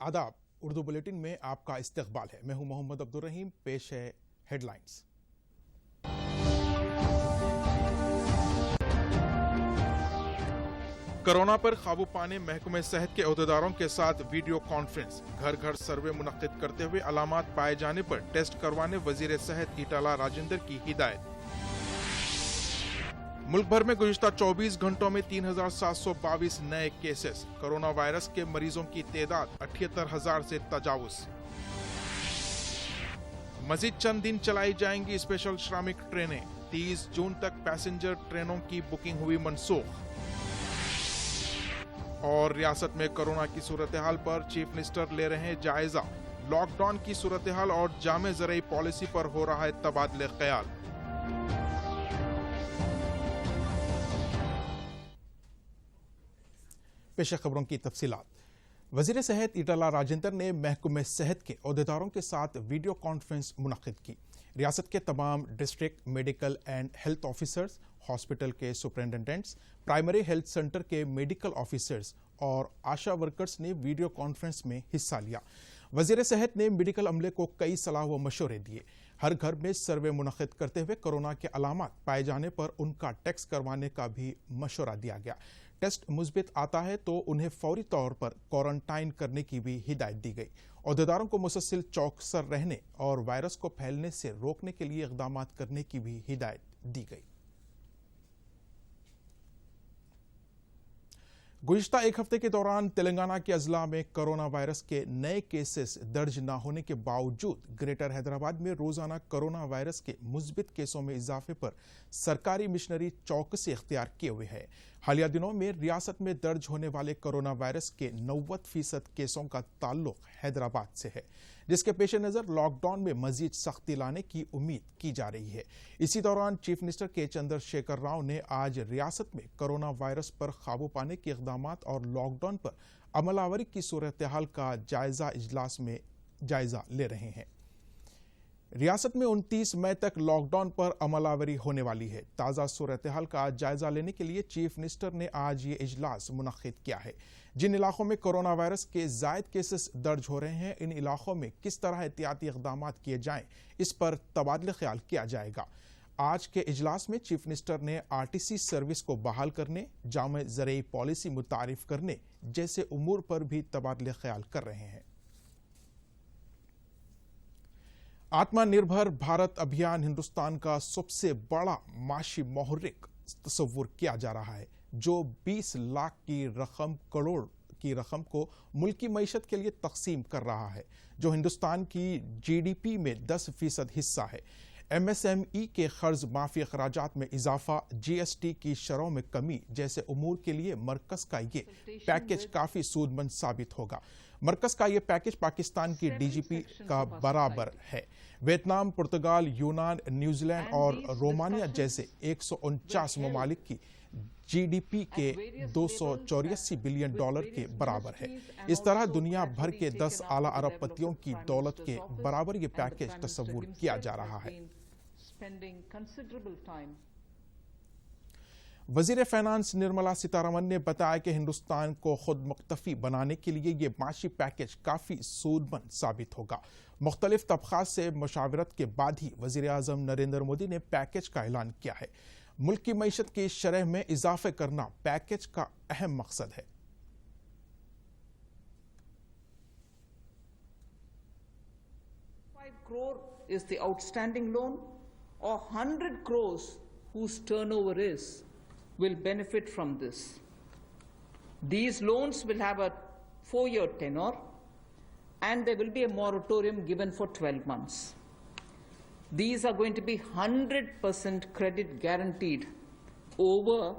आदाब, उर्दू बुलेटिन में आपका इस्तकबाल है। मैं हूं मोहम्मद अब्दुल रहीम। पेश है हेडलाइंस। कोरोना पर काबू पाने महकमे सेहत के अहदेदारों के साथ वीडियो कॉन्फ्रेंस। घर घर सर्वे मुनक्किद करते हुए अलामात पाए जाने पर टेस्ट करवाने वजीर सेहत ईटाला राजेंद्र की हिदायत। मुल्क भर में गुज़िश्ता 24 घंटों में 3,722 नए केसेस। कोरोना वायरस के मरीजों की तादाद 78,000 से तजावुज। मजीद चंद दिन चलाई जाएंगी स्पेशल श्रमिक ट्रेनें। 30 जून तक पैसेंजर ट्रेनों की बुकिंग हुई मनसूख। और रियासत में कोरोना की सूरत हाल पर चीफ मिनिस्टर ले रहे हैं जायजा। लॉकडाउन की सूरत हाल और जामे ज़रई पॉलिसी पर हो रहा है तबादले ख्याल। पेश खबरों की तफसीलात। वजीर सेहत ईटाला राजेंद्र ने महकमे सेहत के अहदेदारों के साथ वीडियो कॉन्फ्रेंस मुनक्किद की। रियासत के तमाम district medical and health officers, hospital के सुपरिटेंडेंट्स, प्राइमरी हेल्थ सेंटर के मेडिकल ऑफिसर्स और आशा वर्कर्स ने वीडियो कॉन्फ्रेंस में हिस्सा लिया। वजीर सेहत ने मेडिकल अमले को कई सलाह व मशवरे दिए। हर घर में सर्वे मुनक्किद करते हुए कोरोना के अलामात पाए जाने पर उनका टेस्ट करवाने का भी मशवरा दिया गया। टेस्ट मुस्बित आता है तो उन्हें फौरी तौर पर क्वारंटाइन करने की भी हिदायत दी गई। अहदेदारों को मुसलसल चौकसर रहने और वायरस को फैलने से रोकने के लिए इक़दाम करने की भी हिदायत दी गई। गुज़िश्ता एक हफ्ते के दौरान तेलंगाना के अजला में कोरोना वायरस के नए केसेस दर्ज न होने के बावजूद ग्रेटर हैदराबाद में रोजाना कोरोना वायरस के मुस्बित केसों में इजाफे पर सरकारी मिशनरी चौकसी इख्तियार किए हुए है। हालिया दिनों में रियासत में दर्ज होने वाले कोरोना वायरस के 90% केसों का ताल्लुक हैदराबाद से है, जिसके पेश नज़र लॉकडाउन में मजीद सख्ती लाने की उम्मीद की जा रही है। इसी दौरान चीफ मिनिस्टर के चंद्रशेखर राव ने आज रियासत में कोरोना वायरस पर काबू पाने के इक़दामात और लॉकडाउन पर अमलावरी की सूरत हाल का जायजा इजलास में जायजा ले रहे हैं। रियासत में 29 मई तक लॉकडाउन पर अमलावरी होने वाली है। ताज़ा सूरत हाल का जायजा लेने के लिए चीफ मिनिस्टर ने आज ये इजलास मुनक्किद किया है। जिन इलाकों में कोरोना वायरस के ज़ायद केसेस दर्ज हो रहे हैं, इन इलाकों में किस तरह एहतियाती इक़दामात किए जाएं, इस पर तबादले ख्याल किया जाएगा। आज के इजलास में चीफ मिनिस्टर ने आरटीसी सर्विस को बहाल करने, जामे ज़रई पॉलिसी मुतारिफ करने जैसे उमूर पर भी तबादले ख्याल कर रहे हैं। आत्मनिर्भर भारत अभियान हिंदुस्तान का सबसे बड़ा माशी मुहर्रिक तस्वुर किया जा रहा है, जो 20 लाख करोड़ की रकम को मुल्की मईशत के लिए तकसीम कर रहा है, जो हिंदुस्तान की जीडीपी में 10% हिस्सा है। एमएसएमई के कर्ज माफी अखराजात में इजाफा, जीएसटी की शरहों में कमी जैसे उमूर के लिए मरकज का ये पैकेज काफी सूदमंद साबित होगा। मरकज का ये पैकेज पाकिस्तान की डीजीपी का बराबर है। वियतनाम, पुर्तगाल, यूनान, न्यूजीलैंड और रोमानिया जैसे 149 ममालिक की जीडीपी के $284 बिलियन के बराबर है। इस तरह दुनिया भर के 10 आला अरबपतियों की दौलत के बराबर ये पैकेज तस्वुर किया जा रहा है। वजीर फाइनेंस निर्मला सीतारमन ने बताया कि हिंदुस्तान को खुद मुख्तफी बनाने के लिए ये माशी पैकेज काफी सूदमंद साबित होगा। मुख्तलिफ तबकात से मुशावरत के बाद ही वजीर आजम नरेंद्र मोदी ने पैकेज का ऐलान किया है। मुल्क की मईशत की शरह में इजाफे करना पैकेज का अहम मकसद है। $5 crore is the outstanding loan, or 100 crores whose turnover will benefit from this. These loans will have a 4-year tenure, and there will be a moratorium given for 12 months. These are going to be 100% credit guaranteed over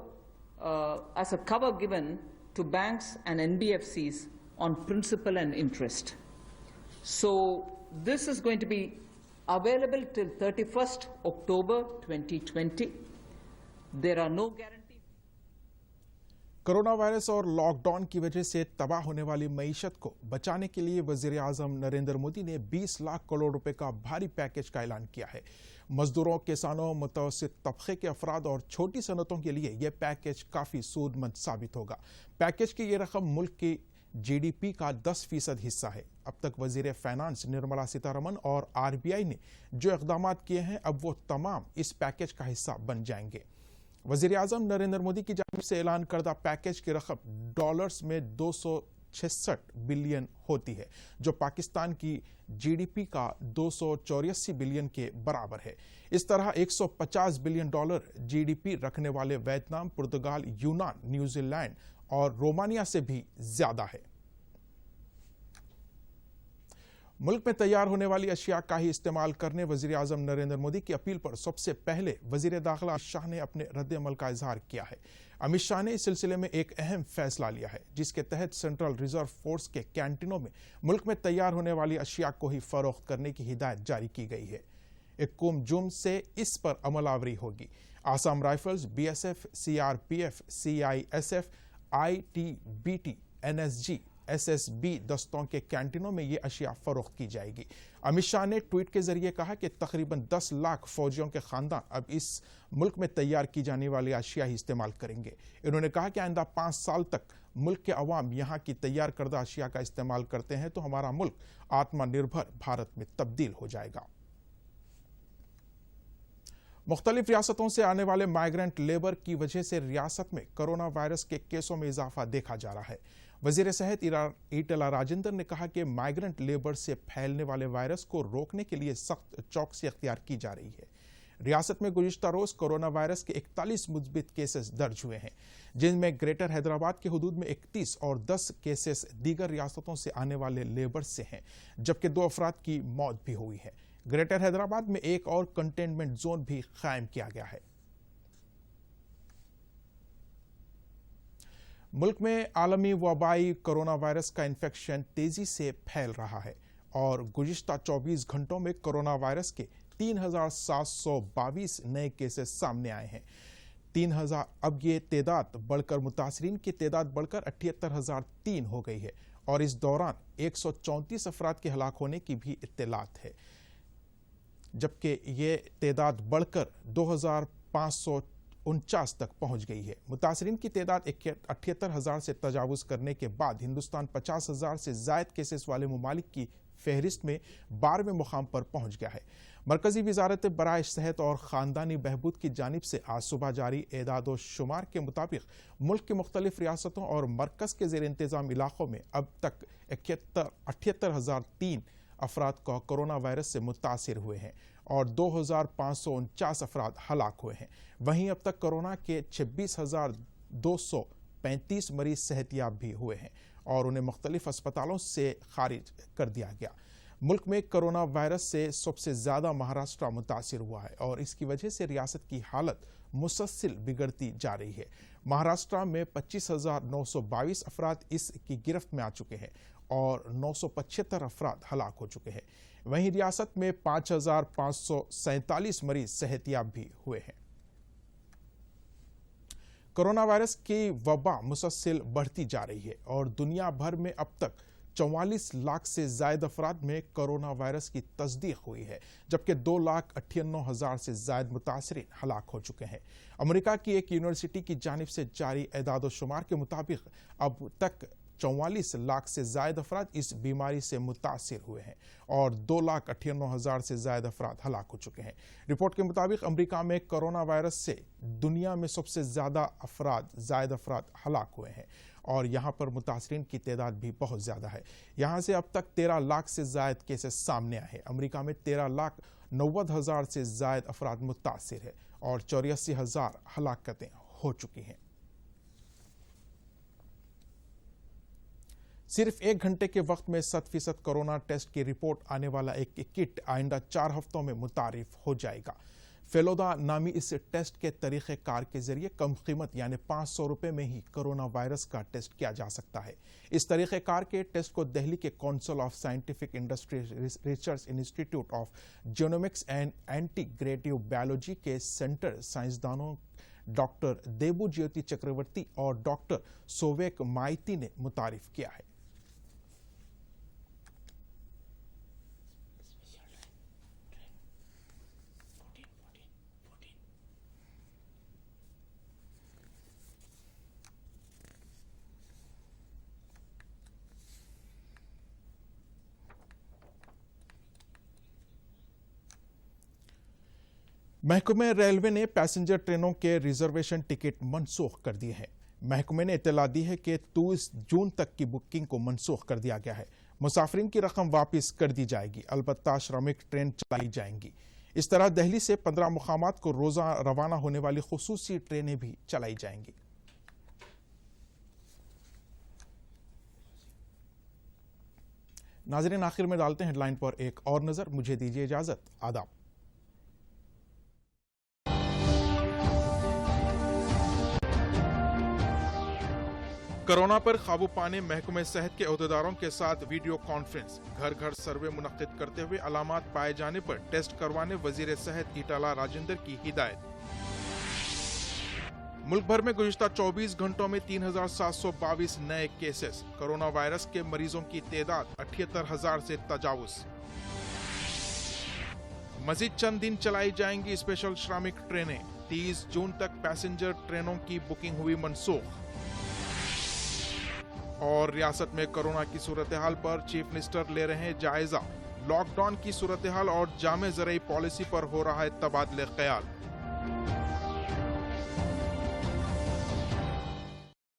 as a cover given to banks and NBFCs on principal and interest. So this is going to be available till 31st October 2020. There are no guarantees. Corona virus और lockdown की वजह से तबाह होने वाली मईशत को बचाने के लिए वजीर आजम नरेंद्र मोदी ने 20 लाख करोड़ रुपए का भारी पैकेज का ऐलान किया है। मजदूरों, किसानों, मुतवस्सित तबके के अफराद और छोटी सनतों के लिए यह पैकेज काफी सूदमंद साबित होगा। पैकेज की यह रकम मुल्क की जीडीपी का 10% हिस्सा है। अब तक वजीर फाइनेंस निर्मला सीतारमण और आरबीआई ने जो इकदाम किए हैं, अब वो तमाम इस पैकेज का हिस्सा बन जाएंगे। वजीर आजम नरेंद्र मोदी की जानिब से ऐलान करदा पैकेज की रकम डॉलर्स में 266 बिलियन होती है, जो पाकिस्तान की जीडीपी का 284 बिलियन के बराबर है। इस तरह 150 बिलियन डॉलर जीडीपी रखने वाले वियतनाम, पुर्तगाल, यूनान, न्यूजीलैंड और रोमानिया से भी ज्यादा है। मुल्क में तैयार होने वाली अशिया का ही इस्तेमाल करने वजीर आजम नरेंद्र मोदी की अपील पर सबसे पहले वजीर दाखिला अमित शाह ने अपने रद्द-ए-अमल का इजहार किया है। अमित शाह ने इस सिलसिले में एक अहम फैसला लिया है, जिसके तहत सेंट्रल रिजर्व फोर्स के कैंटीनों में मुल्क में तैयार होने वाली अशिया को ही फरोख्त करने की हिदायत जारी की गई है। 21 जून से इस पर अमलावरी होगी। Assam rifles, BSF, CRPF, CISF, ITBT, NSG, SSB दस्तों के कैंटीनों में ये अशिया फरोख्त की जाएगी। अमित शाह ने ट्वीट के जरिए कहा कि तकरीबन 10 लाख फौजियों के खानदान अब इस मुल्क में तैयार की जाने वाली अशिया ही इस्तेमाल करेंगे। इन्होंने कहा कि आइंदा 5 साल तक मुल्क के अवाम यहाँ की तैयार करदा अशिया का इस्तेमाल करते हैं तो हमारा मुल्क आत्मनिर्भर भारत में तब्दील हो जाएगा। मुख्तलिफ रियासतों से आने वाले माइग्रेंट लेबर की वजह से रियासत में कोरोना वायरस के केसों में इजाफा देखा जा रहा है। वजीर सेहत ईटला राजेंद्र ने कहा कि माइग्रेंट लेबर से फैलने वाले वायरस को रोकने के लिए सख्त चौकसी अख्तियार की जा रही है। रियासत में गुज़िश्ता रोज कोरोना वायरस के 41 मुस्बित केसेस दर्ज हुए हैं, जिनमें ग्रेटर हैदराबाद के हुदूद में 31 और 10 केसेस दीगर रियासतों से आने वाले लेबर से हैं, जबकि 2 अफराद की मौत भी हुई है। ग्रेटर हैदराबाद में एक और कंटेनमेंट जोन भी कायम किया गया है। मुल्क में आलमी वबाई कोरोना वायरस का इन्फेक्शन तेजी से फैल रहा है और गुज़िश्ता 24 घंटों में कोरोना वायरस के 3,722 नए केसेस सामने आए हैं। 3,000 अब ये तादाद बढ़कर मुतासरीन की तादाद बढ़कर 78,003 हो गई है और इस दौरान 134 अफराद के हलाक होने की भी इत्तलात है, जबकि ये तादाद बढ़कर 2,549 तक पहुंच गई है। मुतासरीन की तादाद 78,000 से तजावुज करने के बाद हिंदुस्तान 50,000 से जायद केसेस वाले ममालिक की फहरिस्त में 12वें मुकाम पर पहुंच गया है। मरकजी वजारत बराए सेहत और ख़ानदानी बहबूद की जानिब से आज सुबह जारी एदाद शुमार के मुताबिक मुल्क की मुख्तलिफ रियासतों और मरकज़ के ज़ेर इंतज़ाम इलाकों में अब तक 78,003 अफराद का कोरोना वायरस से मुतासिर हुए हैं और 2,549 अफराद हलाक हुए हैं। वहीं अब तक कोरोना के 26,235 मरीज सेहतियाब भी हुए हैं और उन्हें मुख्तलिफ अस्पतालों से खारिज कर दिया गया। मुल्क में कोरोना वायरस से सबसे ज़्यादा महाराष्ट्र मुतासिर हुआ है और इसकी वजह से रियासत की हालत मुसलसल बिगड़ती जा रही है। महाराष्ट्र में 25,922 अफराद इसकी गिरफ्त में आ चुके हैं और 975 अफराद हलाक हो चुके हैं। वहीं रियासत में 5,547 मरीज सेहतियाब भी हुए हैं। कोरोना वायरस की वबा मुसलसल बढ़ती जा रही है और दुनिया भर में अब तक 44 लाख से ज्यादा अफराद में कोरोना वायरस की तस्दीक हुई है, जबकि 2,98,000 से ज्यादा मुतासरीन हलाक हो चुके हैं। अमेरिका की एक यूनिवर्सिटी की जानिब से जारी एदाद शुमार के मुताबिक अब तक 44 लाख से ज्यादा अफराद इस बीमारी से मुतासिर हुए हैं और 2,98,000 से ज्यादा अफराद हलाक हो चुके हैं। रिपोर्ट के मुताबिक अमेरिका में कोरोना वायरस से दुनिया में सबसे ज्यादा अफराद हलाक हुए हैं और यहाँ पर मुतासरीन की तादाद भी बहुत ज़्यादा है। यहाँ से अब तक 13 लाख से ज़ायद केसेस सामने आए हैं। अमेरिका में 13,90,000 से ज़ायद अफराद मुतासिर है और 84,000 हलाकतें हो चुकी हैं। सिर्फ 1 घंटे के वक्त में 100% कोरोना टेस्ट की रिपोर्ट आने वाला एक किट आइंदा 4 हफ्तों में मुतारिफ हो जाएगा। फेलोदा नामी इस टेस्ट के तरीक़े कार के जरिए कम कीमत यानी 500 रुपये में ही कोरोना वायरस का टेस्ट किया जा सकता है। इस तरीक़े कार के टेस्ट को दिल्ली के council of scientific industry research institute of genomics and integrative biology के सेंटर साइंसदानों डॉक्टर देबू ज्योति चक्रवर्ती और डॉक्टर सोवेक माइती ने मुतारिफ किया है। महकमे रेलवे ने पैसेंजर ट्रेनों के रिजर्वेशन टिकट मनसूख कर दिए हैं। महकमे ने इत्तला दी है कि 23 जून तक की बुकिंग को मनसूख कर दिया गया है। मुसाफिरीन की रकम वापस कर दी जाएगी, अलबत्ता श्रमिक ट्रेन चलाई जाएंगी। इस तरह दिल्ली से 15 मुकामात को रोजा रवाना होने वाली खुसूसी ट्रेनें भी चलाई जाएंगी। नाज़रीन, आखिर में डालते हैं हेडलाइन पर एक और नजर। मुझे दीजिए इजाजत। आदाब। कोरोना पर काबू पाने महकमे सेहत के अहदेदारों के साथ वीडियो कॉन्फ्रेंस। घर घर सर्वे मुनक्किद करते हुए अलामात पाए जाने पर टेस्ट करवाने वजीर सेहत ईटाला राजेंद्र की हिदायत। मुल्क भर में गुज़िश्ता 24 घंटों में 3,722 नए केसेस। कोरोना वायरस के मरीजों की तादाद 78,000 से तजावुज। मजीद चंद दिन चलाई जाएंगी स्पेशल श्रमिक ट्रेनें। 30 जून तक पैसेंजर ट्रेनों की बुकिंग हुई मनसूख। और रियासत में कोरोना की सूरत हाल पर चीफ मिनिस्टर ले रहे हैं जायजा। लॉकडाउन की सूरत हाल और जामे ज़रई पॉलिसी पर हो रहा है तबादले ख्याल।